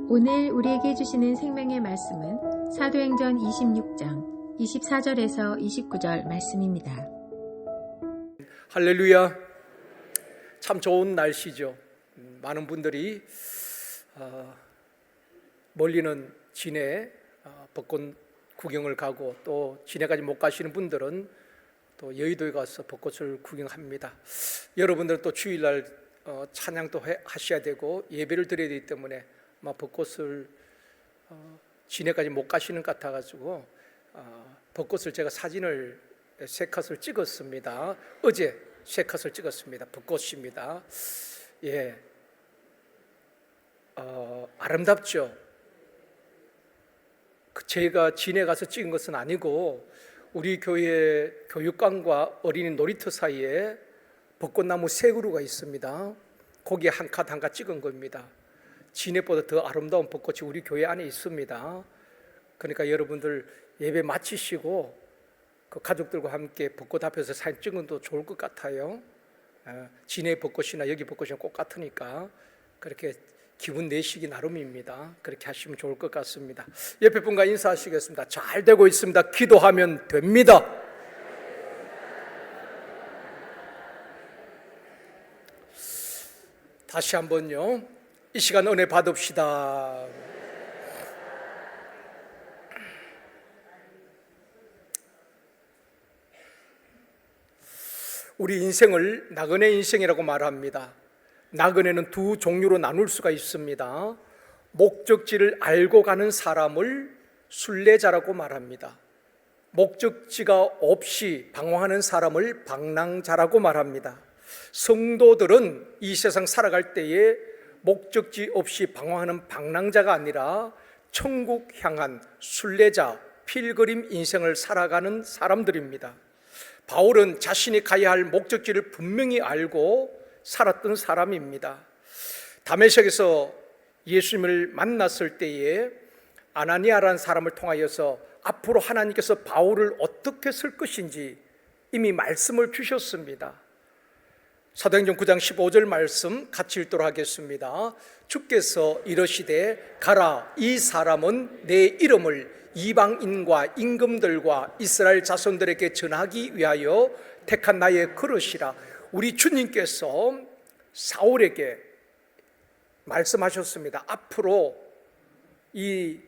오늘 우리에게 주시는 생명의 말씀은 사도행전 26장 24절에서 29절 말씀입니다. 할렐루야. 참 좋은 날씨죠. 많은 분들이 멀리는 진해 벚꽃 구경을 가고, 또 진해까지 못 가시는 분들은 또 여의도에 가서 벚꽃을 구경합니다. 여러분들은 또 주일날 찬양도 하셔야 되고 예배를 드려야 되기 때문에 벚꽃을 진해까지 못 가시는 것 같아가지고 벚꽃을 제가 사진을 3컷을 찍었습니다. 어제 3컷을 찍었습니다. 벚꽃입니다. 예, 아름답죠. 제가 진해 가서 찍은 것은 아니고 우리 교회 교육관과 어린이 놀이터 사이에 벚꽃나무 3그루가 있습니다. 거기에 한 컷 한 컷 찍은 겁니다. 진해보다 더 아름다운 벚꽃이 우리 교회 안에 있습니다. 그러니까 여러분들 예배 마치시고 그 가족들과 함께 벚꽃 앞에서 사진 찍으면 더 좋을 것 같아요. 진해 벚꽃이나 여기 벚꽃이랑 꼭 같으니까 그렇게 기분 내시기 나름입니다. 그렇게 하시면 좋을 것 같습니다. 옆에 분과 인사하시겠습니다. 잘 되고 있습니다. 기도하면 됩니다. 다시 한번요. 이 시간 은혜 받읍시다. 우리 인생을 나그네 인생이라고 말합니다. 나그네는 2 종류로 나눌 수가 있습니다. 목적지를 알고 가는 사람을 순례자라고 말합니다. 목적지가 없이 방황하는 사람을 방랑자라고 말합니다. 성도들은 이 세상 살아갈 때에 목적지 없이 방황하는 방랑자가 아니라 천국 향한 순례자, 필그림 인생을 살아가는 사람들입니다. 바울은 자신이 가야 할 목적지를 분명히 알고 살았던 사람입니다. 다메섹에서 예수님을 만났을 때에 아나니아라는 사람을 통하여서 앞으로 하나님께서 바울을 어떻게 쓸 것인지 이미 말씀을 주셨습니다. 사도행전 9장 15절 말씀 같이 읽도록 하겠습니다. 주께서 이러시되 가라, 이 사람은 내 이름을 이방인과 임금들과 이스라엘 자손들에게 전하기 위하여 택한 나의 그릇이라. 우리 주님께서 사울에게 말씀하셨습니다. 앞으로 이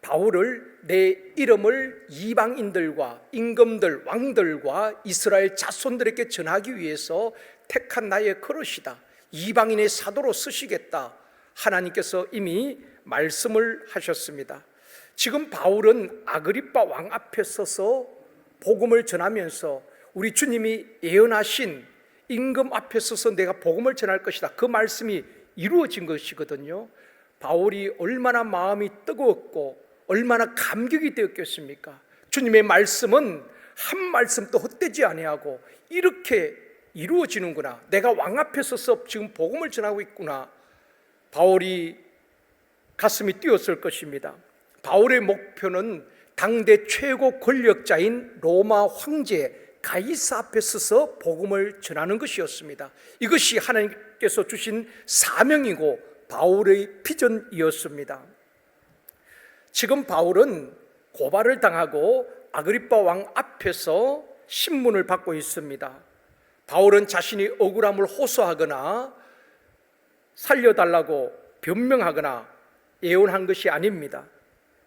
바울을 내 이름을 이방인들과 임금들, 왕들과 이스라엘 자손들에게 전하기 위해서 택한 나의 그릇이다. 이방인의 사도로 쓰시겠다. 하나님께서 이미 말씀을 하셨습니다. 지금 바울은 아그리빠 왕 앞에 서서 복음을 전하면서 우리 주님이 예언하신 임금 앞에 서서 내가 복음을 전할 것이다, 그 말씀이 이루어진 것이거든요. 바울이 얼마나 마음이 뜨거웠고 얼마나 감격이 되었겠습니까? 주님의 말씀은 한 말씀도 헛되지 아니하고 이렇게 이루어지는구나, 내가 왕 앞에 서서 지금 복음을 전하고 있구나. 바울이 가슴이 뛰었을 것입니다. 바울의 목표는 당대 최고 권력자인 로마 황제 가이사 앞에 서서 복음을 전하는 것이었습니다. 이것이 하나님께서 주신 사명이고 바울의 비전이었습니다. 지금 바울은 고발을 당하고 아그리빠 왕 앞에서 신문을 받고 있습니다. 바울은 자신이 억울함을 호소하거나 살려달라고 변명하거나 예언한 것이 아닙니다.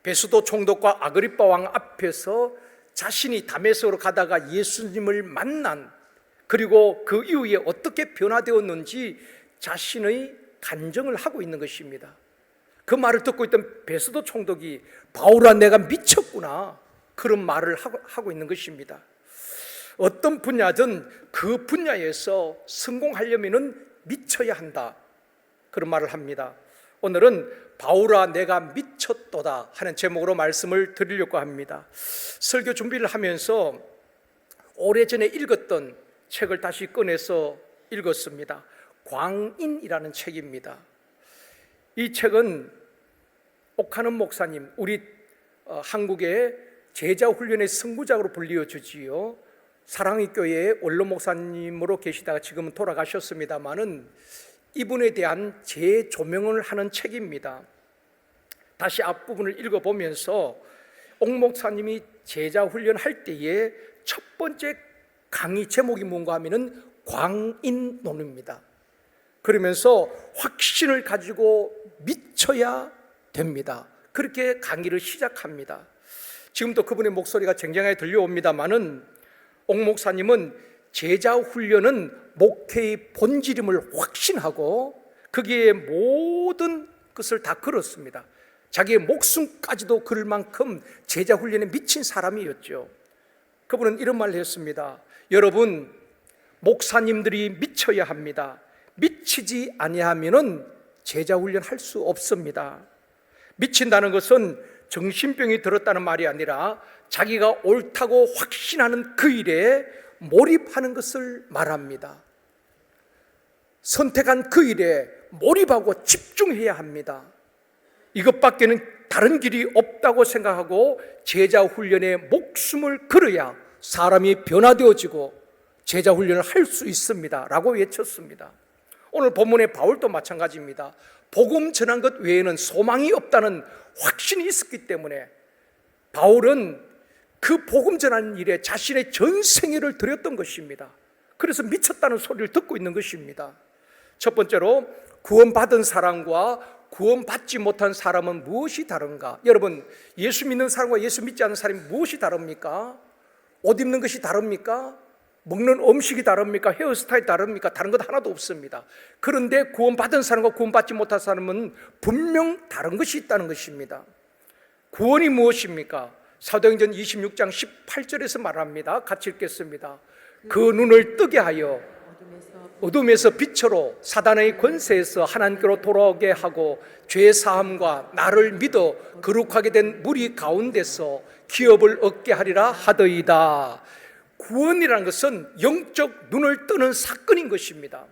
베스도 총독과 아그리빠 왕 앞에서 자신이 다메섹으로 가다가 예수님을 만난, 그리고 그 이후에 어떻게 변화되었는지 자신의 간증을 하고 있는 것입니다. 그 말을 듣고 있던 베스도 총독이 바울아, 내가 미쳤구나, 그런 말을 하고 있는 것입니다. 어떤 분야든 그 분야에서 성공하려면 미쳐야 한다, 그런 말을 합니다. 오늘은 바울아 내가 미쳤도다 하는 제목으로 말씀을 드리려고 합니다. 설교 준비를 하면서 오래전에 읽었던 책을 다시 꺼내서 읽었습니다. 광인이라는 책입니다. 이 책은 옥하는 목사님, 우리 한국의 제자훈련의 선구자로 불리어지지요. 사랑의 교회의 원로 목사님으로 계시다가 지금은 돌아가셨습니다마는 이분에 대한 재조명을 하는 책입니다. 다시 앞부분을 읽어보면서 옥 목사님이 제자 훈련할 때에 첫 번째 강의 제목이 뭔가 하면은 광인론입니다. 그러면서 확신을 가지고 미쳐야 됩니다. 그렇게 강의를 시작합니다. 지금도 그분의 목소리가 쟁쟁하게 들려옵니다마는 옥 목사님은 제자 훈련은 목회의 본질임을 확신하고 거기에 모든 것을 다 걸었습니다. 자기의 목숨까지도 걸을 만큼 제자 훈련에 미친 사람이었죠. 그분은 이런 말을 했습니다. 여러분, 목사님들이 미쳐야 합니다. 미치지 아니하면은 제자 훈련 할 수 없습니다. 미친다는 것은 정신병이 들었다는 말이 아니라 자기가 옳다고 확신하는 그 일에 몰입하는 것을 말합니다. 선택한 그 일에 몰입하고 집중해야 합니다. 이것밖에는 다른 길이 없다고 생각하고 제자 훈련에 목숨을 걸어야 사람이 변화되어지고 제자 훈련을 할 수 있습니다 라고 외쳤습니다. 오늘 본문의 바울도 마찬가지입니다. 복음 전한 것 외에는 소망이 없다는 확신이 있었기 때문에 바울은 그 복음 전하는 일에 자신의 전 생애를 들였던 것입니다. 그래서 미쳤다는 소리를 듣고 있는 것입니다. 첫 번째로 구원받은 사람과 구원받지 못한 사람은 무엇이 다른가? 여러분, 예수 믿는 사람과 예수 믿지 않는 사람이 무엇이 다릅니까? 옷 입는 것이 다릅니까? 먹는 음식이 다릅니까? 헤어스타일이 다릅니까? 다른 것 하나도 없습니다. 그런데 구원받은 사람과 구원받지 못한 사람은 분명 다른 것이 있다는 것입니다. 구원이 무엇입니까? 사도행전 26장 18절에서 말합니다. 같이 읽겠습니다. 그 눈을 뜨게 하여 어둠에서 빛으로 사단의 권세에서 하나님께로 돌아오게 하고 죄 사함과 나를 믿어 거룩하게 된 무리 가운데서 기업을 얻게 하리라 하더이다. 구원이라는 것은 영적 눈을 뜨는 사건인 것입니다.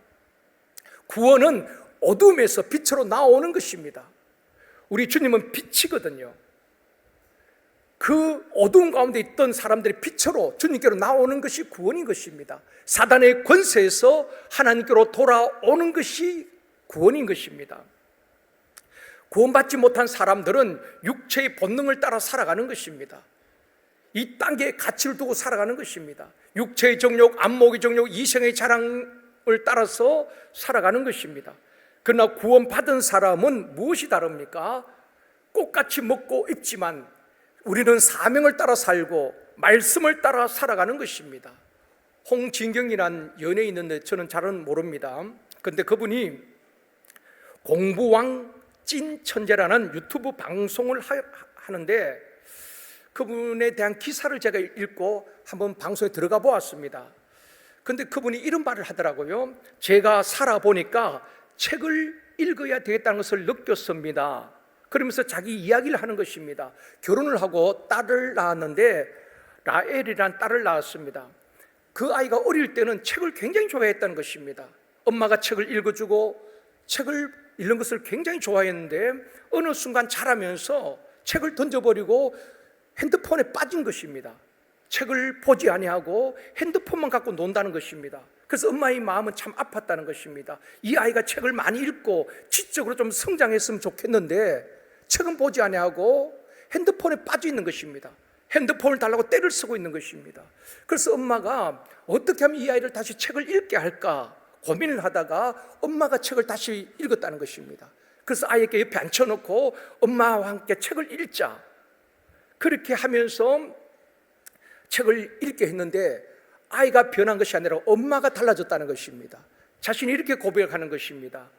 구원은 어둠에서 빛으로 나오는 것입니다. 우리 주님은 빛이거든요. 그 어두운 가운데 있던 사람들이 빛으로 주님께로 나오는 것이 구원인 것입니다. 사단의 권세에서 하나님께로 돌아오는 것이 구원인 것입니다. 구원받지 못한 사람들은 육체의 본능을 따라 살아가는 것입니다. 이 단계의 가치를 두고 살아가는 것입니다. 육체의 정욕, 안목의 정욕, 이성의 자랑을 따라서 살아가는 것입니다. 그러나 구원받은 사람은 무엇이 다릅니까? 꽃같이 먹고 입지만 우리는 사명을 따라 살고 말씀을 따라 살아가는 것입니다. 홍진경이라는 연예인이 있는데 저는 잘은 모릅니다. 그런데 그분이 공부왕 찐천재라는 유튜브 방송을 하는데 그분에 대한 기사를 제가 읽고 한번 방송에 들어가 보았습니다. 그런데 그분이 이런 말을 하더라고요. 제가 살아보니까 책을 읽어야 되겠다는 것을 느꼈습니다. 그러면서 자기 이야기를 하는 것입니다. 결혼을 하고 딸을 낳았는데 라엘이라는 딸을 낳았습니다. 그 아이가 어릴 때는 책을 굉장히 좋아했다는 것입니다. 엄마가 책을 읽어주고 책을 읽는 것을 굉장히 좋아했는데 어느 순간 자라면서 책을 던져버리고 핸드폰에 빠진 것입니다. 책을 보지 아니하고 핸드폰만 갖고 논다는 것입니다. 그래서 엄마의 마음은 참 아팠다는 것입니다. 이 아이가 책을 많이 읽고 지적으로 좀 성장했으면 좋겠는데 책은 보지 아니하고 핸드폰에 빠져 있는 것입니다. 핸드폰을 달라고 떼를 쓰고 있는 것입니다. 그래서 엄마가 어떻게 하면 이 아이를 다시 책을 읽게 할까 고민을 하다가 엄마가 책을 다시 읽었다는 것입니다. 그래서 아이에게 옆에 앉혀놓고 엄마와 함께 책을 읽자, 그렇게 하면서 책을 읽게 했는데 아이가 변한 것이 아니라 엄마가 달라졌다는 것입니다. 자신이 이렇게 고백하는 것입니다.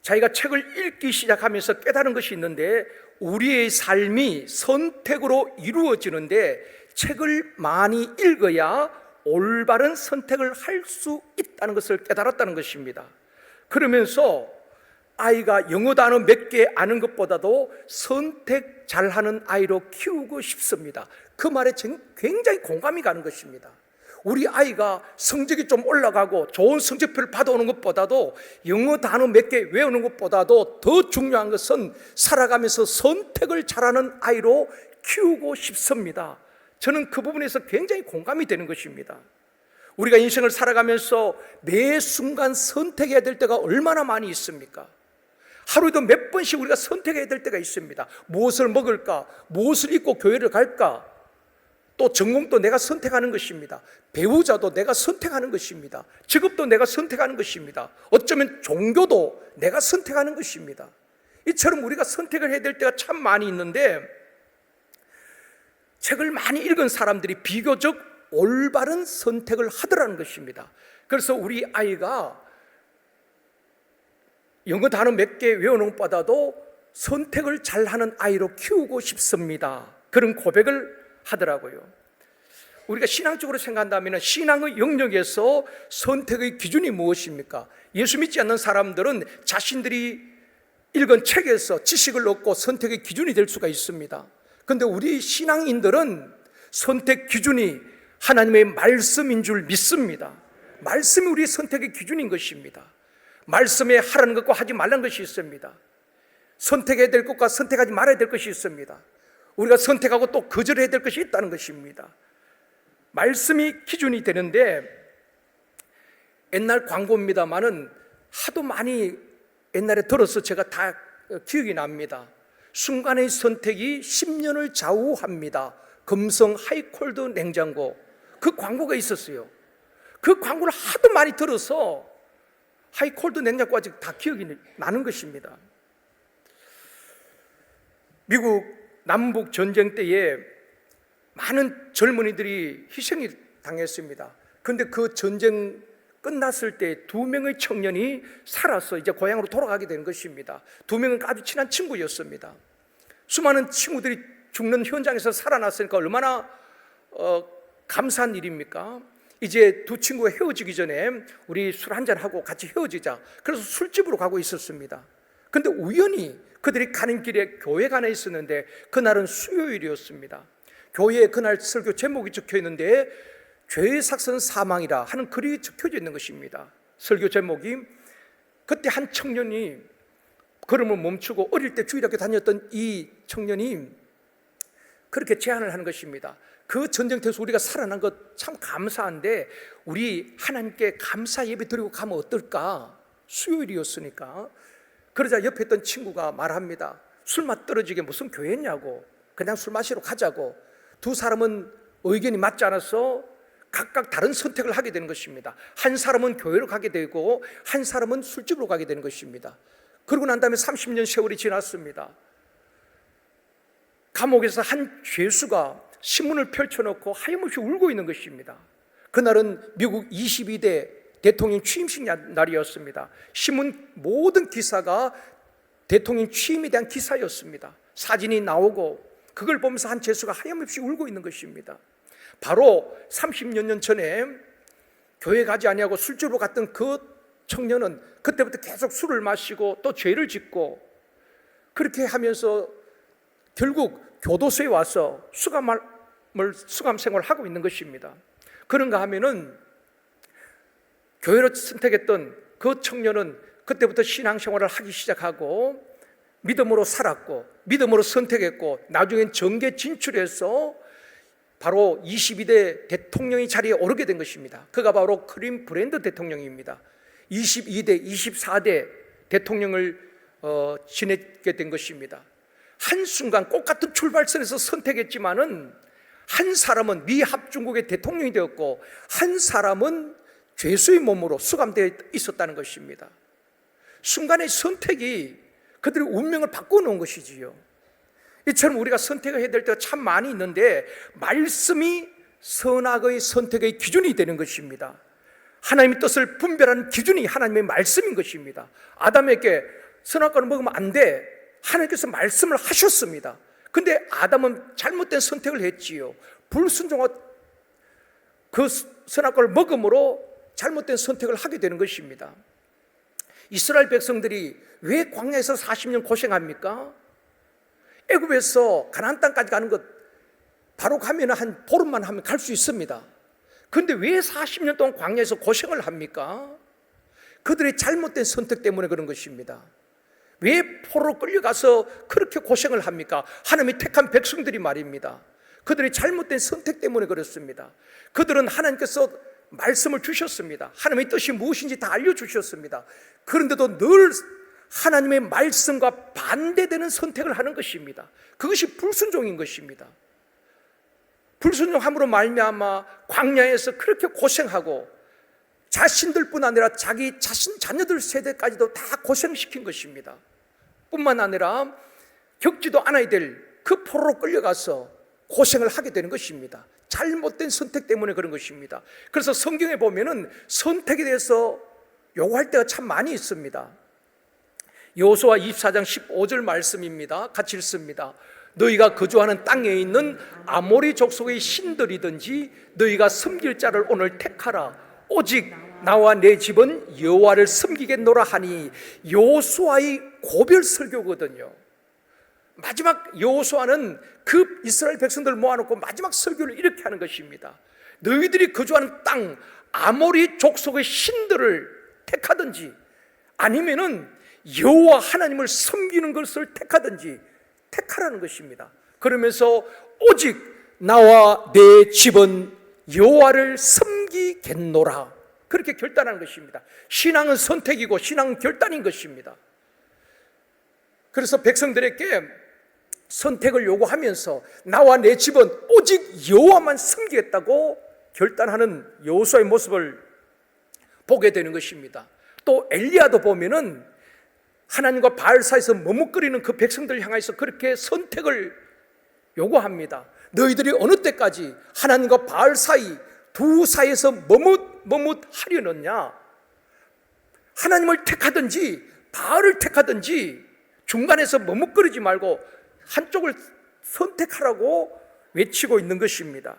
자기가 책을 읽기 시작하면서 깨달은 것이 있는데 우리의 삶이 선택으로 이루어지는데 책을 많이 읽어야 올바른 선택을 할 수 있다는 것을 깨달았다는 것입니다. 그러면서 아이가 영어 단어 몇 개 아는 것보다도 선택 잘하는 아이로 키우고 싶습니다. 그 말에 굉장히 공감이 가는 것입니다. 우리 아이가 성적이 좀 올라가고 좋은 성적표를 받아오는 것보다도 영어 단어 몇 개 외우는 것보다도 더 중요한 것은 살아가면서 선택을 잘하는 아이로 키우고 싶습니다. 저는 그 부분에서 굉장히 공감이 되는 것입니다. 우리가 인생을 살아가면서 매 순간 선택해야 될 때가 얼마나 많이 있습니까? 하루에도 몇 번씩 우리가 선택해야 될 때가 있습니다. 무엇을 먹을까? 무엇을 입고 교회를 갈까? 또 전공도 내가 선택하는 것입니다. 배우자도 내가 선택하는 것입니다. 직업도 내가 선택하는 것입니다. 어쩌면 종교도 내가 선택하는 것입니다. 이처럼 우리가 선택을 해야 될 때가 참 많이 있는데, 책을 많이 읽은 사람들이 비교적 올바른 선택을 하더라는 것입니다. 그래서 우리 아이가 영어 단어 몇 개 외우는 것보다도 선택을 잘하는 아이로 키우고 싶습니다. 그런 고백을 하더라고요. 우리가 신앙적으로 생각한다면 신앙의 영역에서 선택의 기준이 무엇입니까? 예수 믿지 않는 사람들은 자신들이 읽은 책에서 지식을 얻고 선택의 기준이 될 수가 있습니다. 그런데 우리 신앙인들은 선택 기준이 하나님의 말씀인 줄 믿습니다. 말씀이 우리 선택의 기준인 것입니다. 말씀에 하라는 것과 하지 말라는 것이 있습니다. 선택해야 될 것과 선택하지 말아야 될 것이 있습니다. 우리가 선택하고 또 거절해야 될 것이 있다는 것입니다. 말씀이 기준이 되는데, 옛날 광고입니다마는 하도 많이 옛날에 들어서 제가 다 기억이 납니다. 순간의 선택이 10년을 좌우합니다. 금성 하이콜드 냉장고, 그 광고가 있었어요. 그 광고를 하도 많이 들어서 하이콜드 냉장고가 아직 다 기억이 나는 것입니다. 미국 남북 전쟁 때에 많은 젊은이들이 희생이 당했습니다. 그런데 그 전쟁 끝났을 때 2명의 청년이 살아서 이제 고향으로 돌아가게 된 것입니다. 2명은 아주 친한 친구였습니다. 수많은 친구들이 죽는 현장에서 살아났으니까 얼마나 감사한 일입니까? 이제 두 친구가 헤어지기 전에 우리 술 한잔하고 같이 헤어지자, 그래서 술집으로 가고 있었습니다. 그런데 우연히 그들이 가는 길에 교회가 하나 있었는데, 그날은 수요일이었습니다. 교회에 그날 설교 제목이 적혀 있는데 죄의 삭선 사망이라 하는 글이 적혀져 있는 것입니다. 설교 제목이, 그때 한 청년이 걸음을 멈추고 어릴 때 주일학교 다녔던 이 청년이 그렇게 제안을 하는 것입니다. 그 전쟁터에서 우리가 살아난 것 참 감사한데 우리 하나님께 감사 예배 드리고 가면 어떨까? 수요일이었으니까. 그러자 옆에 있던 친구가 말합니다. 술맛 떨어지게 무슨 교회냐고, 그냥 술 마시러 가자고. 두 사람은 의견이 맞지 않아서 각각 다른 선택을 하게 되는 것입니다. 한 사람은 교회로 가게 되고 한 사람은 술집으로 가게 되는 것입니다. 그러고 난 다음에 30년 세월이 지났습니다. 감옥에서 한 죄수가 신문을 펼쳐놓고 하염없이 울고 있는 것입니다. 그날은 미국 22대 대통령 취임식 날이었습니다. 신문 모든 기사가 대통령 취임에 대한 기사였습니다. 사진이 나오고 그걸 보면서 한 죄수가 하염없이 울고 있는 것입니다. 바로 30여 년 전에 교회 가지 아니하고 술집으로 갔던 그 청년은 그때부터 계속 술을 마시고 또 죄를 짓고 그렇게 하면서 결국 교도소에 와서 수감 생활을 하고 있는 것입니다. 그런가 하면은 교회로 선택했던 그 청년은 그때부터 신앙생활을 하기 시작하고 믿음으로 살았고 믿음으로 선택했고 나중엔 정계 진출해서 바로 22대 대통령의 자리에 오르게 된 것입니다. 그가 바로 클린 브랜드 대통령입니다. 22대, 24대 대통령을 지내게 된 것입니다. 한순간 똑같은 출발선에서 선택했지만은 한 사람은 미 합중국의 대통령이 되었고 한 사람은 죄수의 몸으로 수감되어 있었다는 것입니다. 순간의 선택이 그들의 운명을 바꿔놓은 것이지요. 이처럼 우리가 선택을 해야 될 때가 참 많이 있는데 말씀이 선악의 선택의 기준이 되는 것입니다. 하나님의 뜻을 분별하는 기준이 하나님의 말씀인 것입니다. 아담에게 선악과를 먹으면 안 돼, 하나님께서 말씀을 하셨습니다. 근데 아담은 잘못된 선택을 했지요. 불순종한 그 선악과를 먹음으로 잘못된 선택을 하게 되는 것입니다. 이스라엘 백성들이 왜 광야에서 40년 고생합니까? 애굽에서 가나안 땅까지 가는 것 바로 가면 한 보름만 하면 갈 수 있습니다. 그런데 왜 40년 동안 광야에서 고생을 합니까? 그들의 잘못된 선택 때문에 그런 것입니다. 왜 포로로 끌려가서 그렇게 고생을 합니까? 하나님이 택한 백성들이 말입니다. 그들의 잘못된 선택 때문에 그렇습니다. 그들은 하나님께서 말씀을 주셨습니다. 하나님의 뜻이 무엇인지 다 알려주셨습니다. 그런데도 늘 하나님의 말씀과 반대되는 선택을 하는 것입니다. 그것이 불순종인 것입니다. 불순종함으로 말미암아 광야에서 그렇게 고생하고 자신들뿐 아니라 자기 자녀들 세대까지도 다 고생시킨 것입니다. 뿐만 아니라 겪지도 않아야 될 그 포로로 끌려가서 고생을 하게 되는 것입니다. 잘못된 선택 때문에 그런 것입니다. 그래서 성경에 보면은 선택에 대해서 요구할 때가 참 많이 있습니다. 여호수아 24장 15절 말씀입니다. 같이 읽습니다. 너희가 거주하는 땅에 있는 아모리 족속의 신들이든지 너희가 섬길 자를 오늘 택하라. 오직 나와 내 집은 여호와를 섬기겠노라 하니, 여호수아의 고별 설교거든요. 마지막 여호수아는 그 이스라엘 백성들을 모아놓고 마지막 설교를 이렇게 하는 것입니다. 너희들이 거주하는 땅 아모리 족속의 신들을 택하든지 아니면은 여호와 하나님을 섬기는 것을 택하든지 택하라는 것입니다. 그러면서 오직 나와 내 집은 여호와를 섬기겠노라, 그렇게 결단하는 것입니다. 신앙은 선택이고 신앙은 결단인 것입니다. 그래서 백성들에게 선택을 요구하면서 나와 내 집은 오직 여호와만 섬기겠다고 결단하는 여호수아의 모습을 보게 되는 것입니다. 또 엘리야도 보면은 하나님과 바알 사이에서 머뭇거리는 그 백성들을 향해서 그렇게 선택을 요구합니다. 너희들이 어느 때까지 하나님과 바알 사이 두 사이에서 머뭇하려느냐? 하나님을 택하든지 바알을 택하든지 중간에서 머뭇거리지 말고 한쪽을 선택하라고 외치고 있는 것입니다.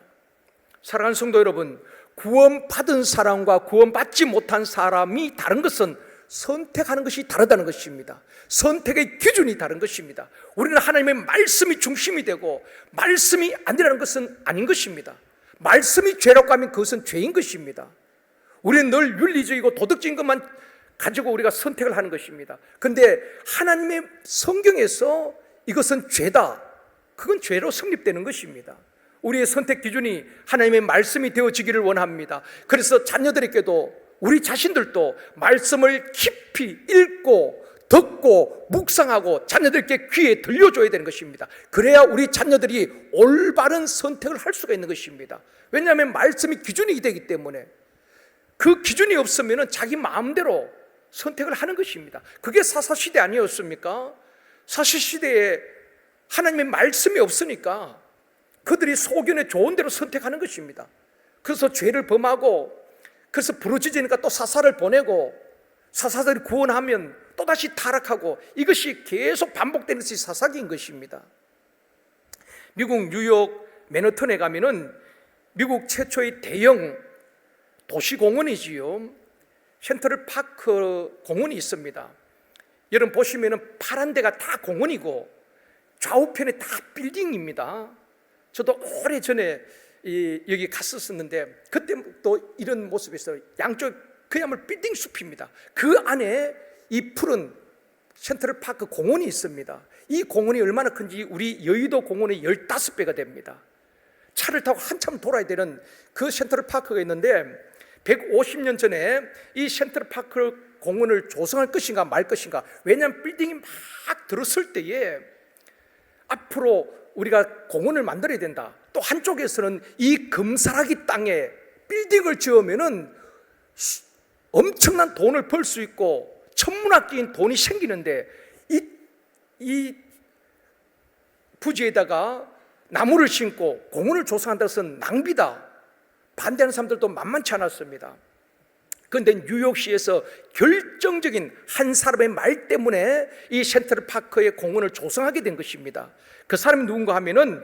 사랑하는 성도 여러분, 구원받은 사람과 구원받지 못한 사람이 다른 것은 선택하는 것이 다르다는 것입니다. 선택의 기준이 다른 것입니다. 우리는 하나님의 말씀이 중심이 되고 말씀이 아니라는 것은 아닌 것입니다. 말씀이 죄라고 하면 그것은 죄인 것입니다. 우리는 늘 윤리적이고 도덕적인 것만 가지고 우리가 선택을 하는 것입니다. 그런데 하나님의 성경에서 이것은 죄다, 그건 죄로 성립되는 것입니다. 우리의 선택 기준이 하나님의 말씀이 되어지기를 원합니다. 그래서 자녀들에게도 우리 자신들도 말씀을 깊이 읽고 듣고 묵상하고 자녀들께 귀에 들려줘야 되는 것입니다. 그래야 우리 자녀들이 올바른 선택을 할 수가 있는 것입니다. 왜냐하면 말씀이 기준이 되기 때문에 그 기준이 없으면 자기 마음대로 선택을 하는 것입니다. 그게 사사시대 아니었습니까? 사사시대에 하나님의 말씀이 없으니까 그들이 소견에 좋은 대로 선택하는 것입니다. 그래서 죄를 범하고 그래서 부르짖으니까 또 사사를 보내고 사사들이 구원하면 또다시 타락하고 이것이 계속 반복되는 것이 사사기인 것입니다. 미국 뉴욕 맨하탄에 가면은 미국 최초의 대형 도시공원이지요. 센트럴 파크 공원이 있습니다. 여러분 보시면은 파란 데가 다 공원이고 좌우편에 다 빌딩입니다. 저도 오래전에 여기 갔었는데 그때 또 이런 모습이었어요. 양쪽 그야말로 빌딩 숲입니다. 그 안에 이 푸른 센트럴 파크 공원이 있습니다. 이 공원이 얼마나 큰지 우리 여의도 공원의 15배가 됩니다. 차를 타고 한참 돌아야 되는 그 센트럴 파크가 있는데 150년 전에 이 센트럴 파크 공원을 조성할 것인가 말 것인가, 왜냐하면 빌딩이 막 들었을 때에 앞으로 우리가 공원을 만들어야 된다. 또 한쪽에서는 이 금사라기 땅에 빌딩을 지으면은 엄청난 돈을 벌 수 있고 천문학적인 돈이 생기는데 이 부지에다가 나무를 심고 공원을 조성한다는 것은 낭비다. 반대하는 사람들도 만만치 않았습니다. 그런데 뉴욕시에서 결정적인 한 사람의 말 때문에 이 센트럴 파크의 공원을 조성하게 된 것입니다. 그 사람이 누군가 하면은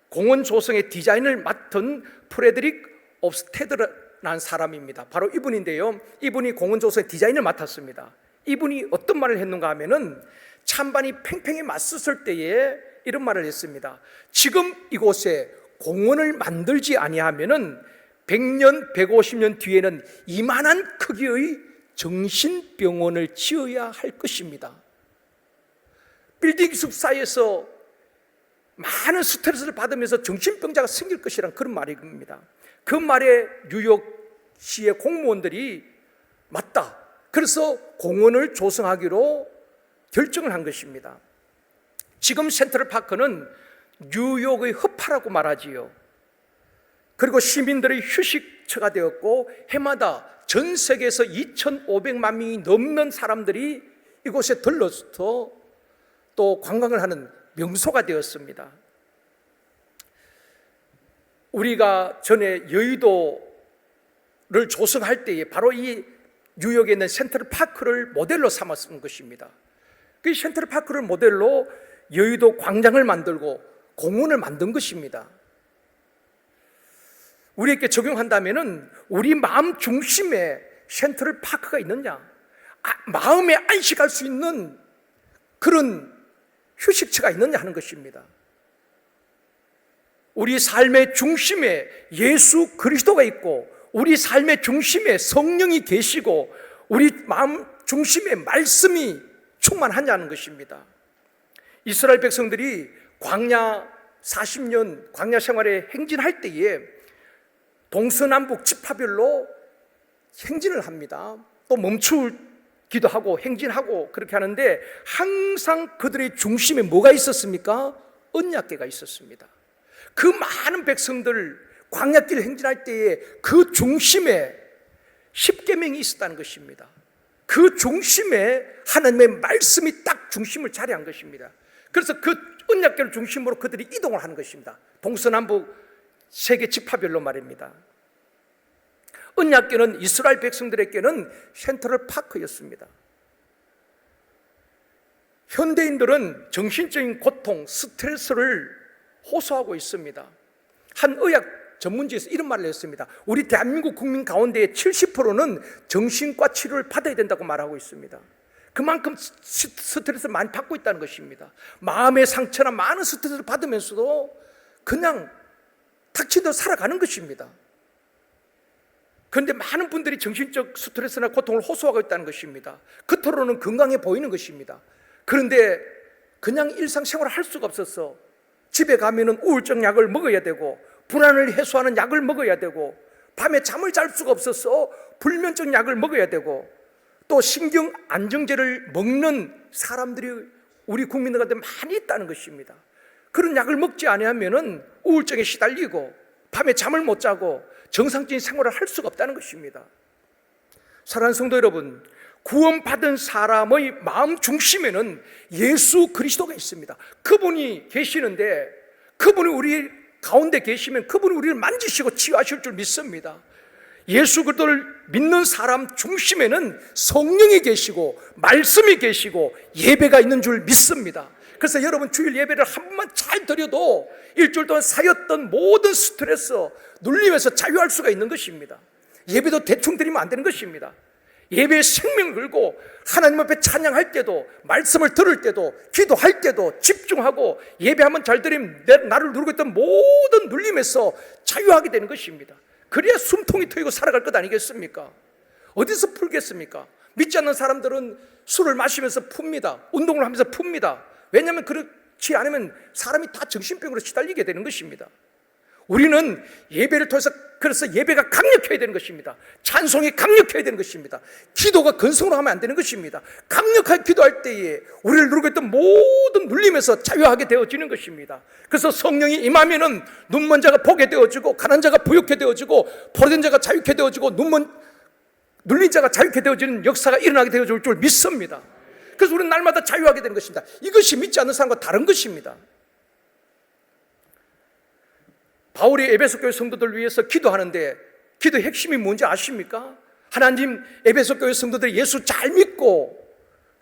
공원 조성의 디자인을 맡은 프레드릭 옵스테드라는 사람입니다. 바로 이분인데요. 이분이 공원 조성의 디자인을 맡았습니다. 이분이 어떤 말을 했는가 하면은 찬반이 팽팽히 맞섰을 때에 이런 말을 했습니다. 지금 이곳에 공원을 만들지 아니하면은 100년, 150년 뒤에는 이만한 크기의 정신병원을 지어야 할 것입니다. 빌딩 숲 사이에서 많은 스트레스를 받으면서 정신병자가 생길 것이란 그런 말입니다. 그 말에 뉴욕 시의 공무원들이 맞다. 그래서 공원을 조성하기로 결정을 한 것입니다. 지금 센트럴파크는 뉴욕의 허파라고 말하지요. 그리고 시민들의 휴식처가 되었고 해마다 전 세계에서 2,500만 명이 넘는 사람들이 이곳에 들러서 또 관광을 하는 명소가 되었습니다. 우리가 전에 여의도를 조성할 때에 바로 이 뉴욕에 있는 센트럴파크를 모델로 삼았던 것입니다. 그 센트럴파크를 모델로 여의도 광장을 만들고 공원을 만든 것입니다. 우리에게 적용한다면 우리 마음 중심에 센트럴파크가 있느냐, 마음에 안식할 수 있는 그런 휴식처가 있느냐 하는 것입니다. 우리 삶의 중심에 예수 그리스도가 있고 우리 삶의 중심에 성령이 계시고 우리 마음 중심에 말씀이 충만하냐는 것입니다. 이스라엘 백성들이 광야 40년 광야 생활에 행진할 때에 동서남북 지파별로 행진을 합니다. 또 멈추기도 하고 행진하고 그렇게 하는데 항상 그들의 중심에 뭐가 있었습니까? 언약궤가 있었습니다. 그 많은 백성들 광야길 행진할 때에 그 중심에 십계명이 있었다는 것입니다. 그 중심에 하나님의 말씀이 딱 중심을 차지한 것입니다. 그래서 그 언약궤를 중심으로 그들이 이동을 하는 것입니다. 동서남북 세계 지파별로 말입니다. 언약궤는 이스라엘 백성들에게는 센트럴파크였습니다. 현대인들은 정신적인 고통, 스트레스를 호소하고 있습니다. 한 의학 전문지에서 이런 말을 했습니다. 우리 대한민국 국민 가운데 70%는 정신과 치료를 받아야 된다고 말하고 있습니다. 그만큼 스트레스를 많이 받고 있다는 것입니다. 마음의 상처나 많은 스트레스를 받으면서도 그냥 닥치듯 살아가는 것입니다. 그런데 많은 분들이 정신적 스트레스나 고통을 호소하고 있다는 것입니다. 겉으로는 건강해 보이는 것입니다. 그런데 그냥 일상생활을 할 수가 없어서 집에 가면은 우울증 약을 먹어야 되고 불안을 해소하는 약을 먹어야 되고 밤에 잠을 잘 수가 없어서 불면증 약을 먹어야 되고 또 신경 안정제를 먹는 사람들이 우리 국민들 가운데 많이 있다는 것입니다. 그런 약을 먹지 않으면은 우울증에 시달리고 밤에 잠을 못 자고 정상적인 생활을 할 수가 없다는 것입니다. 사랑하는 성도 여러분, 구원받은 사람의 마음 중심에는 예수 그리스도가 있습니다. 그분이 계시는데 그분이 우리 가운데 계시면 그분이 우리를 만지시고 치유하실 줄 믿습니다. 예수 그리스도를 믿는 사람 중심에는 성령이 계시고 말씀이 계시고 예배가 있는 줄 믿습니다. 그래서 여러분 주일 예배를 한 번만 잘 드려도 일주일 동안 쌓였던 모든 스트레스 눌림에서 자유할 수가 있는 것입니다. 예배도 대충 드리면 안 되는 것입니다. 예배에 생명을 걸고 하나님 앞에 찬양할 때도 말씀을 들을 때도 기도할 때도 집중하고 예배 한번 잘 드리면 나를 누르고 있던 모든 눌림에서 자유하게 되는 것입니다. 그래야 숨통이 트이고 살아갈 것 아니겠습니까? 어디서 풀겠습니까? 믿지 않는 사람들은 술을 마시면서 풉니다. 운동을 하면서 풉니다. 왜냐하면 그렇지 않으면 사람이 다 정신병으로 시달리게 되는 것입니다. 우리는 예배를 통해서 그래서 예배가 강력해야 되는 것입니다. 찬송이 강력해야 되는 것입니다. 기도가 근성으로 하면 안 되는 것입니다. 강력하게 기도할 때에 우리를 누르고 있던 모든 눌림에서 자유하게 되어지는 것입니다. 그래서 성령이 임하면은 눈먼 자가 보게 되어지고 가난 자가 부욕해 되어지고 포로된 자가 자유케 되어지고 눌린 자가 자유케 되어지는 역사가 일어나게 되어질 줄 믿습니다. 그래서 우리는 날마다 자유하게 되는 것입니다. 이것이 믿지 않는 사람과 다른 것입니다. 바울이 에베소 교회 성도들을 위해서 기도하는데 기도의 핵심이 뭔지 아십니까? 하나님, 에베소 교회 성도들이 예수 잘 믿고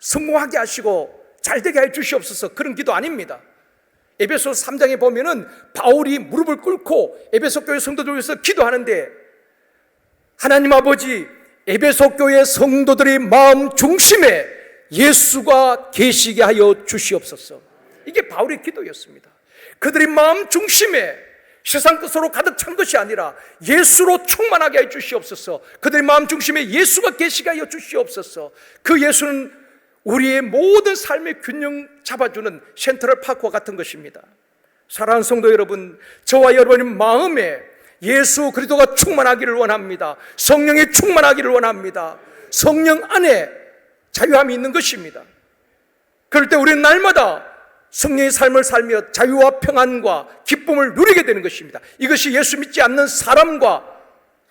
성공하게 하시고 잘 되게 해 주시옵소서. 그런 기도 아닙니다. 에베소 3장에 보면은 바울이 무릎을 꿇고 에베소 교회 성도들을 위해서 기도하는데 하나님 아버지, 에베소 교회 성도들의 마음 중심에 예수가 계시게 하여 주시옵소서. 이게 바울의 기도였습니다. 그들의 마음 중심에 세상 것으로 가득 찬 것이 아니라 예수로 충만하게 해 주시옵소서. 그들의 마음 중심에 예수가 계시게 하여 주시옵소서. 그 예수는 우리의 모든 삶의 균형 잡아주는 센트럴파크와 같은 것입니다. 사랑하는 성도 여러분, 저와 여러분의 마음에 예수 그리스도가 충만하기를 원합니다. 성령이 충만하기를 원합니다. 성령 안에 자유함이 있는 것입니다. 그럴 때 우리는 날마다 성령의 삶을 살며 자유와 평안과 기쁨을 누리게 되는 것입니다. 이것이 예수 믿지 않는 사람과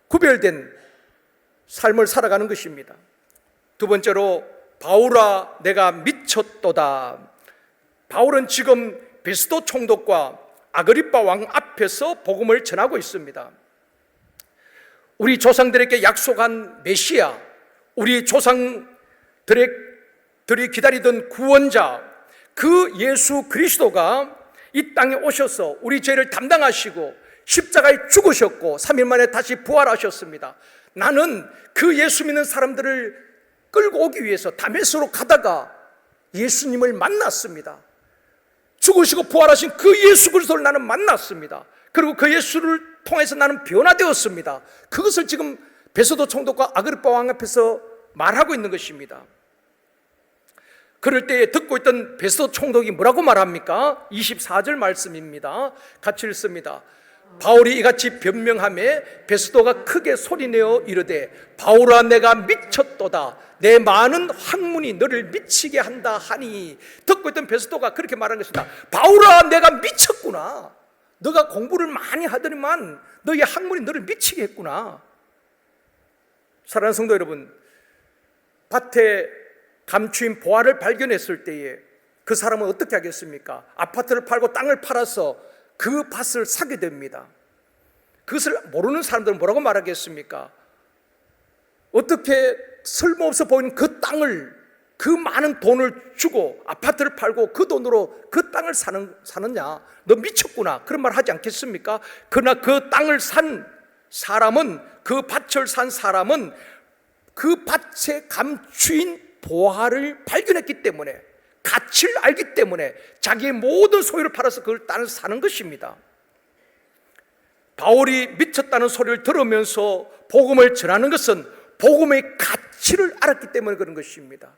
구별된 삶을 살아가는 것입니다. 두 번째로, 바울아 내가 미쳤도다. 바울은 지금 베스도 총독과 아그리빠 왕 앞에서 복음을 전하고 있습니다. 우리 조상들에게 약속한 메시아, 우리 조상들이 기다리던 구원자, 그 예수 그리스도가 이 땅에 오셔서 우리 죄를 담당하시고 십자가에 죽으셨고 3일 만에 다시 부활하셨습니다. 나는 그 예수 믿는 사람들을 끌고 오기 위해서 다메섹으로 가다가 예수님을 만났습니다. 죽으시고 부활하신 그 예수 그리스도를 나는 만났습니다. 그리고 그 예수를 통해서 나는 변화되었습니다. 그것을 지금 베스도 총독과 아그리빠 왕 앞에서 말하고 있는 것입니다. 그럴 때에 듣고 있던 베스도 총독이 뭐라고 말합니까? 24절 말씀입니다. 같이 읽습니다. 바울이 이같이 변명하매 베스도가 크게 소리내어 이르되 바울아 내가 미쳤도다. 내 많은 학문이 너를 미치게 한다 하니. 듣고 있던 베스도가 그렇게 말한 것입니다. 바울아 내가 미쳤구나. 너가 공부를 많이 하더니만 너의 학문이 너를 미치게 했구나. 사랑하는 성도 여러분, 밭에 감추인 보화를 발견했을 때에 그 사람은 어떻게 하겠습니까? 아파트를 팔고 땅을 팔아서 그 밭을 사게 됩니다. 그것을 모르는 사람들은 뭐라고 말하겠습니까? 어떻게 쓸모없어 보이는 그 땅을, 그 많은 돈을 주고 아파트를 팔고 그 돈으로 그 땅을 사느냐? 너 미쳤구나, 그런 말 하지 않겠습니까? 그러나 그 땅을 산 사람은, 그 밭을 산 사람은 그 밭에 감추인 보화를 발견했기 때문에, 가치를 알기 때문에 자기의 모든 소유를 팔아서 그걸 땅을 사는 것입니다. 바울이 미쳤다는 소리를 들으면서 복음을 전하는 것은 복음의 가치를 알았기 때문에 그런 것입니다.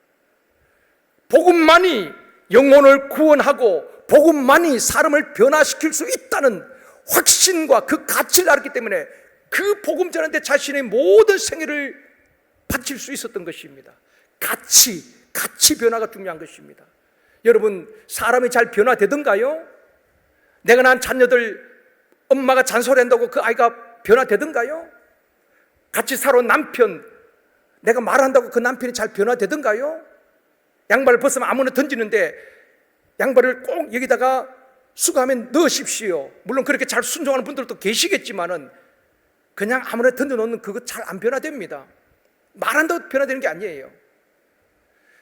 복음만이 영혼을 구원하고 복음만이 사람을 변화시킬 수 있다는 확신과 그 가치를 알았기 때문에 그 복음 전하는데 자신의 모든 생애를 바칠 수 있었던 것입니다. 가치 변화가 중요한 것입니다. 여러분, 사람이 잘 변화되던가요? 내가 낳은 자녀들 엄마가 잔소리한다고 그 아이가 변화되던가요? 같이 살아온 남편, 내가 말한다고 그 남편이 잘 변화되던가요? 양발을 벗으면 아무나 던지는데 양발을 꼭 여기다가 수거하면 넣으십시오. 물론 그렇게 잘 순종하는 분들도 계시겠지만은 그냥 아무나 던져놓는 그거 잘 안 변화됩니다. 말한다고 변화되는 게 아니에요.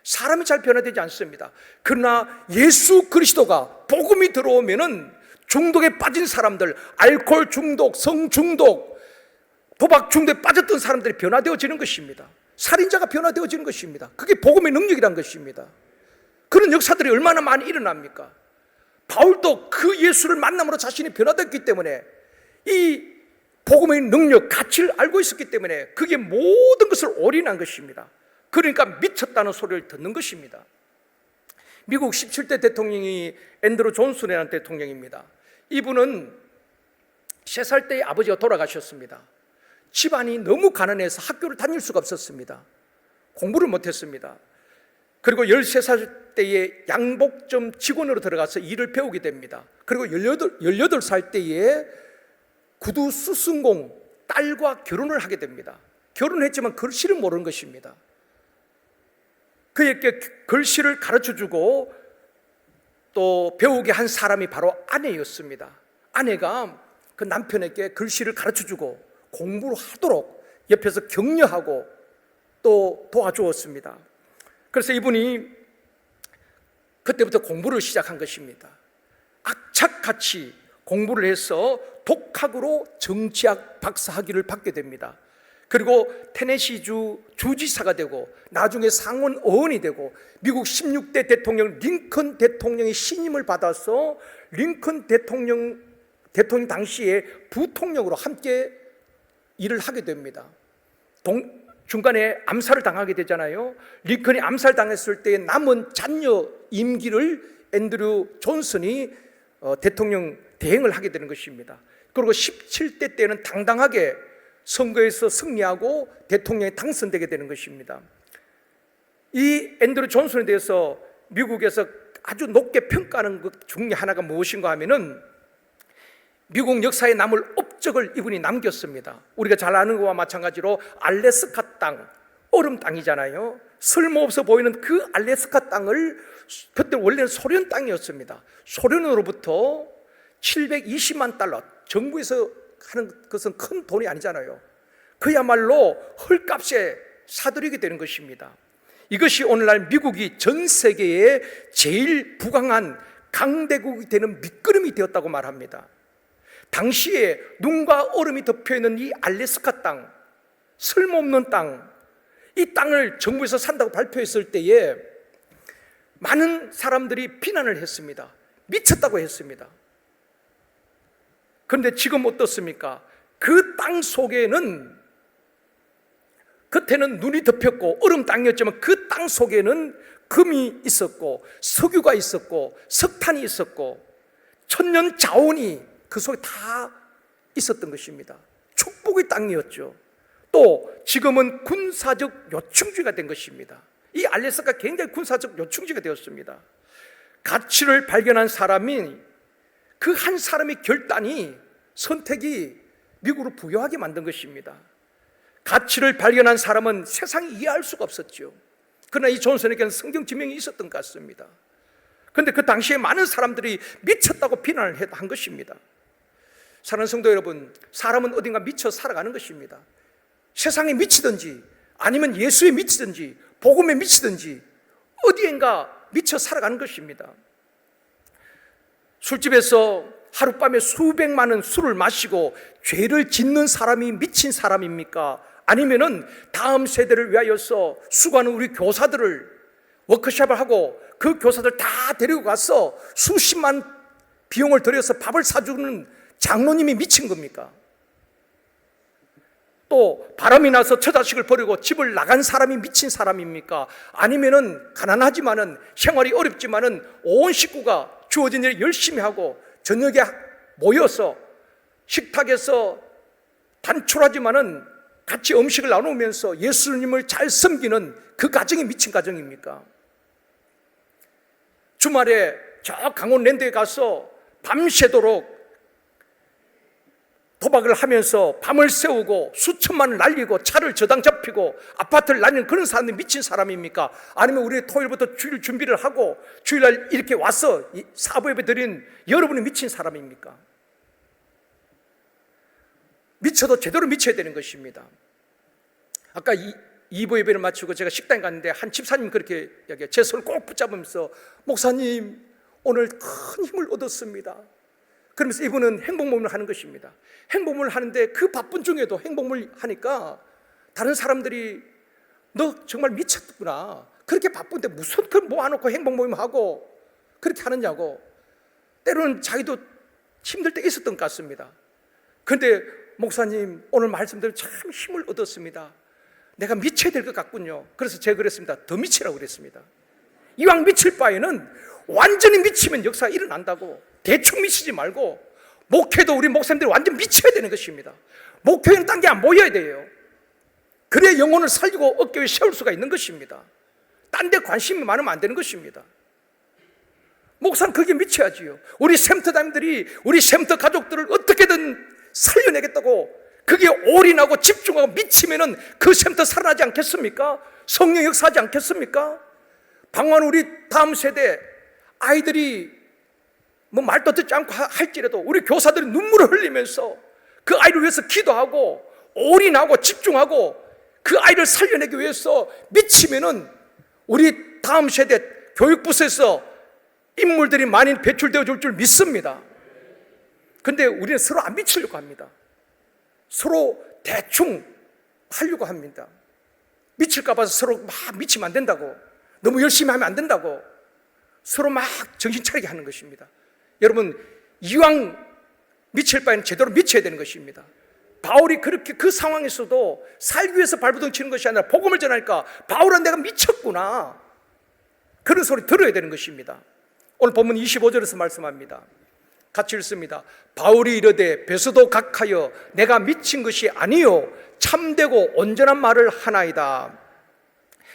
사람이 잘 변화되지 않습니다. 그러나 예수 그리스도가 복음이 들어오면은 중독에 빠진 사람들, 알코올 중독, 성 중독, 도박 중독에 빠졌던 사람들이 변화되어지는 것입니다. 살인자가 변화되어지는 것입니다. 그게 복음의 능력이란 것입니다. 그런 역사들이 얼마나 많이 일어납니까? 바울도 그 예수를 만남으로 자신이 변화됐기 때문에 이 복음의 능력, 가치를 알고 있었기 때문에 그게 모든 것을 올인한 것입니다. 그러니까 미쳤다는 소리를 듣는 것입니다. 미국 17대 대통령이 앤드루 존슨이라는 대통령입니다. 이분은 3살 때의 아버지가 돌아가셨습니다. 집안이 너무 가난해서 학교를 다닐 수가 없었습니다. 공부를 못했습니다. 그리고 13살 때에 양복점 직원으로 들어가서 일을 배우게 됩니다. 그리고 18살 때에 구두 수승공 딸과 결혼을 하게 됩니다. 결혼했지만 글씨를 모르는 것입니다. 그에게 글씨를 가르쳐주고 또 배우게 한 사람이 바로 아내였습니다. 아내가 그 남편에게 글씨를 가르쳐주고 공부를 하도록 옆에서 격려하고 또 도와주었습니다. 그래서 이분이 그때부터 공부를 시작한 것입니다. 악착같이 공부를 해서 독학으로 정치학 박사학위를 받게 됩니다. 그리고 테네시주 주지사가 되고 나중에 상원 의원이 되고 미국 16대 대통령 링컨 대통령의 신임을 받아서 링컨 대통령 당시에 부통령으로 함께 일을 하게 됩니다. 중간에 암살을 당하게 되잖아요. 링컨이 암살당했을 때 남은 잔여 임기를 앤드류 존슨이 대통령 대행을 하게 되는 것입니다. 그리고 17대 때는 당당하게 선거에서 승리하고 대통령에 당선되게 되는 것입니다. 이 앤드류 존슨에 대해서 미국에서 아주 높게 평가하는 것 중에 하나가 무엇인가 하면은 미국 역사에 남을 업적을 이분이 남겼습니다. 우리가 잘 아는 것과 마찬가지로 알래스카 땅, 얼음 땅이잖아요. 쓸모없어 보이는 그 알래스카 땅을, 그때 원래는 소련 땅이었습니다. 소련으로부터 720만 달러, 정부에서 하는 것은 큰 돈이 아니잖아요. 그야말로 헐값에 사들이게 되는 것입니다. 이것이 오늘날 미국이 전 세계에 제일 부강한 강대국이 되는 밑거름이 되었다고 말합니다. 당시에 눈과 얼음이 덮여있는 이 알래스카 땅, 쓸모없는 땅, 이 땅을 정부에서 산다고 발표했을 때에 많은 사람들이 비난을 했습니다. 미쳤다고 했습니다. 그런데 지금 어떻습니까? 그 땅 속에는, 겉에는 눈이 덮였고 얼음 땅이었지만 그 땅 속에는 금이 있었고 석유가 있었고 석탄이 있었고 천년 자원이 그 속에 다 있었던 것입니다. 축복의 땅이었죠. 또 지금은 군사적 요충지가 된 것입니다. 이 알래스카가 굉장히 군사적 요충지가 되었습니다. 가치를 발견한 사람이, 그 한 사람의 결단이, 선택이 미국을 부유하게 만든 것입니다. 가치를 발견한 사람은 세상이 이해할 수가 없었죠. 그러나 이 존슨에게는 성경 지명이 있었던 것 같습니다. 그런데 그 당시에 많은 사람들이 미쳤다고 비난을 한 것입니다. 사랑하는 성도 여러분, 사람은 어딘가 미쳐 살아가는 것입니다. 세상에 미치든지 아니면 예수에 미치든지 복음에 미치든지 어디엔가 미쳐 살아가는 것입니다. 술집에서 하룻밤에 수백만 원 술을 마시고 죄를 짓는 사람이 미친 사람입니까? 아니면은 다음 세대를 위하여서 수고하는 우리 교사들을 워크숍을 하고 그 교사들 다 데리고 가서 수십만 비용을 들여서 밥을 사주는 장로님이 미친 겁니까? 또 바람이 나서 처자식을 버리고 집을 나간 사람이 미친 사람입니까? 아니면은 가난하지만은 생활이 어렵지만은 온 식구가 주어진 일을 열심히 하고 저녁에 모여서 식탁에서 단촐하지만은 같이 음식을 나누면서 예수님을 잘 섬기는 그 가정이 미친 가정입니까? 주말에 저 강원랜드에 가서 밤새도록 도박을 하면서 밤을 새우고 수천만을 날리고 차를 저당 잡히고 아파트를 날리는 그런 사람들이 미친 사람입니까? 아니면 우리 토요일부터 주일 준비를 하고 주일날 이렇게 와서 사부 예배 드린 여러분이 미친 사람입니까? 미쳐도 제대로 미쳐야 되는 것입니다. 아까 2부 예배를 마치고 제가 식당에 갔는데 한 집사님이 그렇게 제 손을 꼭 붙잡으면서 목사님 오늘 큰 힘을 얻었습니다. 그러면서 이분은 행복몸을 하는 것입니다. 행복몸을 하는데 그 바쁜 중에도 행복몸을 하니까 다른 사람들이 너 정말 미쳤구나. 그렇게 바쁜데 무슨 그 모아놓고 행복모임 하고 그렇게 하느냐고. 때로는 자기도 힘들 때 있었던 것 같습니다. 그런데 목사님 오늘 말씀대로 참 힘을 얻었습니다. 내가 미쳐야 될 것 같군요. 그래서 제가 그랬습니다. 더 미치라고 그랬습니다. 이왕 미칠 바에는 완전히 미치면 역사가 일어난다고. 대충 미치지 말고 목회도 우리 목사님들이 완전 미쳐야 되는 것입니다. 목회는 딴 게 안 모여야 돼요. 그래야 영혼을 살리고 어깨 위에 세울 수가 있는 것입니다. 딴 데 관심이 많으면 안 되는 것입니다. 목사는 그게 미쳐야지요. 우리 샘터담들이 우리 샘터 가족들을 어떻게든 살려내겠다고 그게 올인하고 집중하고 미치면은 그 샘터 살아나지 않겠습니까? 성령 역사하지 않겠습니까? 방황하는 우리 다음 세대 아이들이 뭐 말도 듣지 않고 할지라도 우리 교사들이 눈물을 흘리면서 그 아이를 위해서 기도하고 올인하고 집중하고 그 아이를 살려내기 위해서 미치면은 우리 다음 세대 교육부서에서 인물들이 많이 배출되어 줄 줄 믿습니다. 근데 우리는 서로 안 미치려고 합니다. 서로 대충 하려고 합니다. 미칠까 봐서 서로 막 미치면 안 된다고, 너무 열심히 하면 안 된다고 서로 막 정신 차리게 하는 것입니다. 여러분, 이왕 미칠 바에는 제대로 미쳐야 되는 것입니다. 바울이 그렇게 그 상황에서도 살기 위해서 발버둥 치는 것이 아니라 복음을 전하니까 바울은 내가 미쳤구나, 그런 소리 들어야 되는 것입니다. 오늘 본문 25절에서 말씀합니다. 같이 읽습니다. 바울이 이르되 베소도 각하여 내가 미친 것이 아니요 참되고 온전한 말을 하나이다.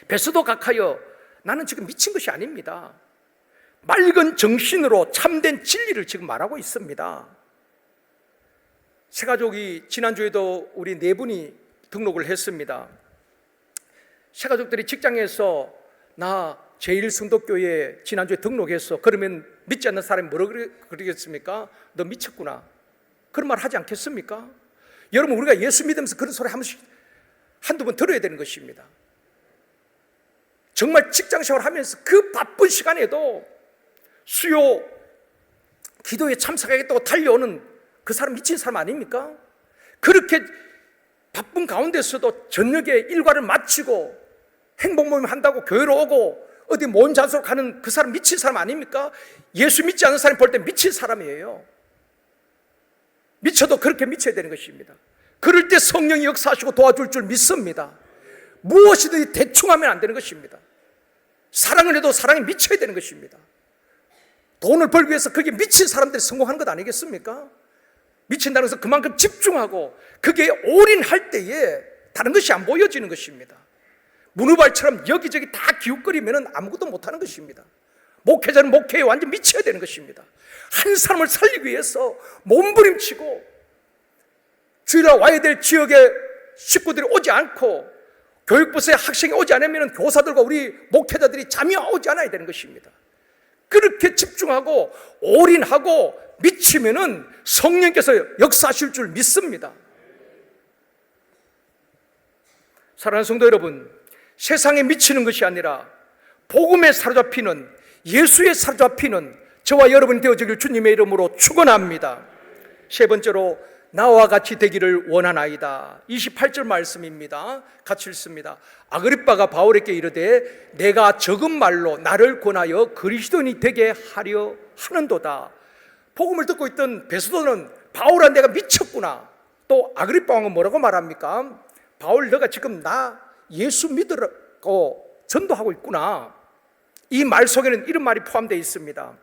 베소도 각하여 나는 지금 미친 것이 아닙니다. 맑은 정신으로 참된 진리를 지금 말하고 있습니다. 새가족이 지난주에도 우리 4분이 등록을 했습니다. 새가족들이 직장에서 나 제1성도교회에 지난주에 등록했어. 그러면 믿지 않는 사람이 뭐라고 그러겠습니까? 너 미쳤구나. 그런 말 하지 않겠습니까? 여러분, 우리가 예수 믿으면서 그런 소리 한 번씩 한두 번 들어야 되는 것입니다. 정말 직장 생활 하면서 그 바쁜 시간에도 수요 기도에 참석하겠다고 달려오는 그 사람 미친 사람 아닙니까? 그렇게 바쁜 가운데서도 저녁에 일과를 마치고 행복 모임 한다고 교회로 오고 어디 모임 장소로 가는 그 사람 미친 사람 아닙니까? 예수 믿지 않는 사람 볼 때 미친 사람이에요. 미쳐도 그렇게 미쳐야 되는 것입니다. 그럴 때 성령이 역사하시고 도와줄 줄 믿습니다. 무엇이든지 대충 하면 안 되는 것입니다. 사랑을 해도 사랑에 미쳐야 되는 것입니다. 돈을 벌기 위해서 그게 미친 사람들이 성공하는 것 아니겠습니까? 미친다는 것은 그만큼 집중하고 그게 올인할 때에 다른 것이 안 보여지는 것입니다. 문우발처럼 여기저기 다 기웃거리면 아무것도 못하는 것입니다. 목회자는 목회에 완전 미쳐야 되는 것입니다. 한 사람을 살리기 위해서 몸부림치고 주일날 와야 될 지역의 식구들이 오지 않고 교육부서의 학생이 오지 않으면 교사들과 우리 목회자들이 잠이 오지 않아야 되는 것입니다. 그렇게 집중하고 올인하고 미치면은 성령께서 역사하실 줄 믿습니다. 사랑하는 성도 여러분, 세상에 미치는 것이 아니라 복음에 사로잡히는, 예수에 사로잡히는 저와 여러분이 되어지길 주님의 이름으로 축원합니다. 세 번째로 나와 같이 되기를 원하나이다. 28절 말씀입니다. 같이 읽습니다. 아그리빠가 바울에게 이르되 내가 적은 말로 나를 권하여 그리스도인이 되게 하려 하는도다. 복음을 듣고 있던 베소도는 바울아 내가 미쳤구나. 또 아그리빠 왕은 뭐라고 말합니까? 바울 너가 지금 나 예수 믿으라고 전도하고 있구나. 이 말 속에는 이런 말이 포함되어 있습니다.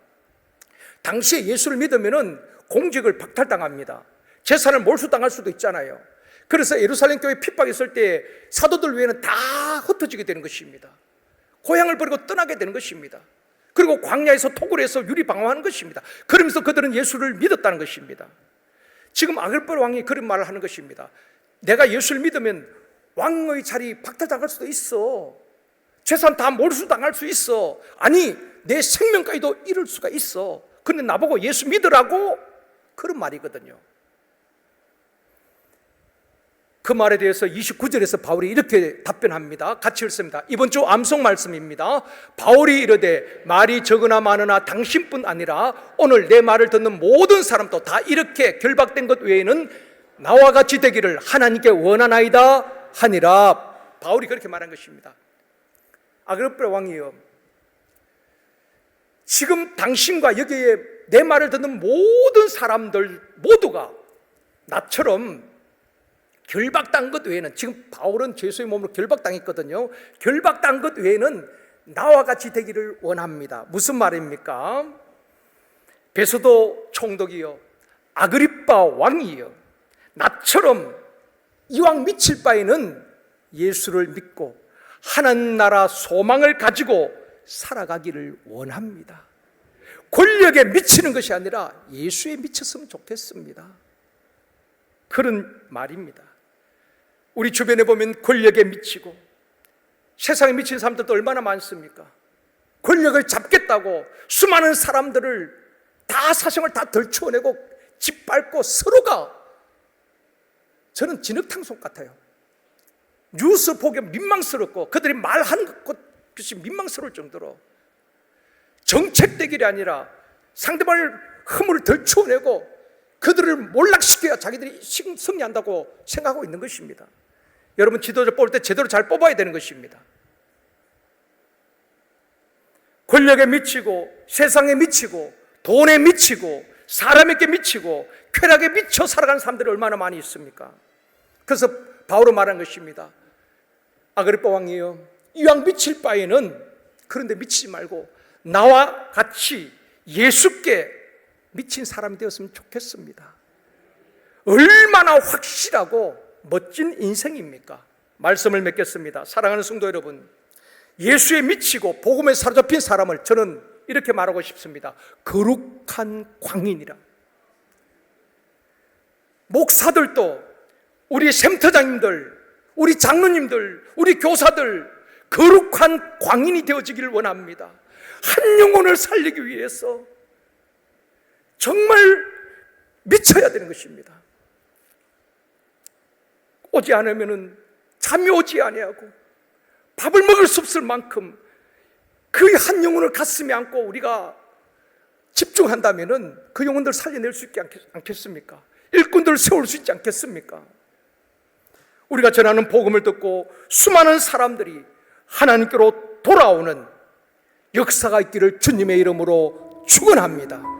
당시에 예수를 믿으면 공직을 박탈당합니다. 재산을 몰수당할 수도 있잖아요. 그래서 예루살렘 교회 핍박했을 때 사도들 외에는 다 흩어지게 되는 것입니다. 고향을 버리고 떠나게 되는 것입니다. 그리고 광야에서 토굴 해서 유리방황하는 것입니다. 그러면서 그들은 예수를 믿었다는 것입니다. 지금 아글파 왕이 그런 말을 하는 것입니다. 내가 예수를 믿으면 왕의 자리 박탈당할 수도 있어. 재산 다 몰수당할 수 있어. 아니 내 생명까지도 잃을 수가 있어. 근데 나보고 예수 믿으라고? 그런 말이거든요. 그 말에 대해서 29절에서 바울이 이렇게 답변합니다. 같이 읽습니다. 이번 주 암송 말씀입니다. 바울이 이르되 말이 적으나 많으나 당신뿐 아니라 오늘 내 말을 듣는 모든 사람도 다 이렇게 결박된 것 외에는 나와 같이 되기를 하나님께 원하나이다 하니라. 바울이 그렇게 말한 것입니다. 아그리빠 왕이여, 지금 당신과 여기에 내 말을 듣는 모든 사람들 모두가 나처럼 결박당한 것 외에는, 지금 바울은 죄수의 몸으로 결박당했거든요. 결박당한 것 외에는 나와 같이 되기를 원합니다. 무슨 말입니까? 베소도 총독이요, 아그리빠 왕이요, 나처럼 이왕 미칠 바에는 예수를 믿고 하나님 나라 소망을 가지고 살아가기를 원합니다. 권력에 미치는 것이 아니라 예수에 미쳤으면 좋겠습니다. 그런 말입니다. 우리 주변에 보면 권력에 미치고 세상에 미친 사람들도 얼마나 많습니까? 권력을 잡겠다고 수많은 사람들을 다 사생을 다 덜쳐내고 짓밟고 서로가, 저는 진흙탕속 같아요. 뉴스 보기 민망스럽고 그들이 말하는 것이 민망스러울 정도로 정책 대결이 아니라 상대방을 허물을 덜쳐내고 그들을 몰락시켜야 자기들이 승리한다고 생각하고 있는 것입니다. 여러분, 지도자 뽑을 때 제대로 잘 뽑아야 되는 것입니다. 권력에 미치고 세상에 미치고 돈에 미치고 사람에게 미치고 쾌락에 미쳐 살아가는 사람들이 얼마나 많이 있습니까? 그래서 바울은 말한 것입니다. 아그리빠 왕이여, 이왕 미칠 바에는 그런데 미치지 말고 나와 같이 예수께 미친 사람이 되었으면 좋겠습니다. 얼마나 확실하고 멋진 인생입니까? 말씀을 맺겠습니다. 사랑하는 성도 여러분, 예수에 미치고 복음에 사로잡힌 사람을 저는 이렇게 말하고 싶습니다. 거룩한 광인이라. 목사들도, 우리 샘터장님들, 우리 장로님들, 우리 교사들 거룩한 광인이 되어지기를 원합니다. 한 영혼을 살리기 위해서 정말 미쳐야 되는 것입니다. 오지 않으면 잠이 오지 아니하고 밥을 먹을 수 없을 만큼 그 한 영혼을 가슴에 안고 우리가 집중한다면 그 영혼들 살려낼 수 있지 않겠습니까? 일꾼들을 세울 수 있지 않겠습니까? 우리가 전하는 복음을 듣고 수많은 사람들이 하나님께로 돌아오는 역사가 있기를 주님의 이름으로 축원합니다.